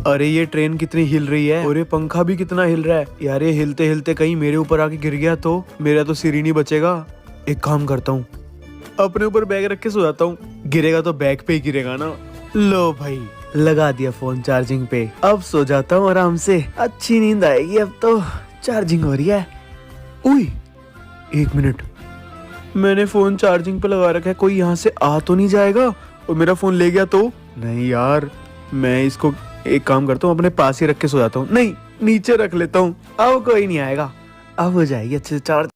अरे ये ट्रेन कितनी हिल रही है और ये पंखा भी कितना हिल रहा है यार। ये हिलते हिलते कहीं मेरे ऊपर आके गिर गया तो मेरा तो सिर ही नहीं बचेगा। एक काम करता हूँ, अपने ऊपर बैग रख के सो जाता हूँ। गिरेगा तो बैग पे ही गिरेगा ना। लो भाई, लगा दिया फोन चार्जिंग पे। अब सो जाता हूँ आराम से, अच्छी नींद आएगी। अब तो चार्जिंग हो रही है। उई, 1 मिनट, मैंने फोन चार्जिंग पे लगा रखा है। कोई यहाँ से आ तो नहीं जाएगा और मेरा फोन ले गया तो? नहीं यार, मैं इसको एक काम करता हूँ, अपने पास ही रख के सो जाता हूँ। नहीं, नीचे रख लेता हूँ, अब कोई नहीं आएगा। अब हो जाएगी अच्छे से चार्ज।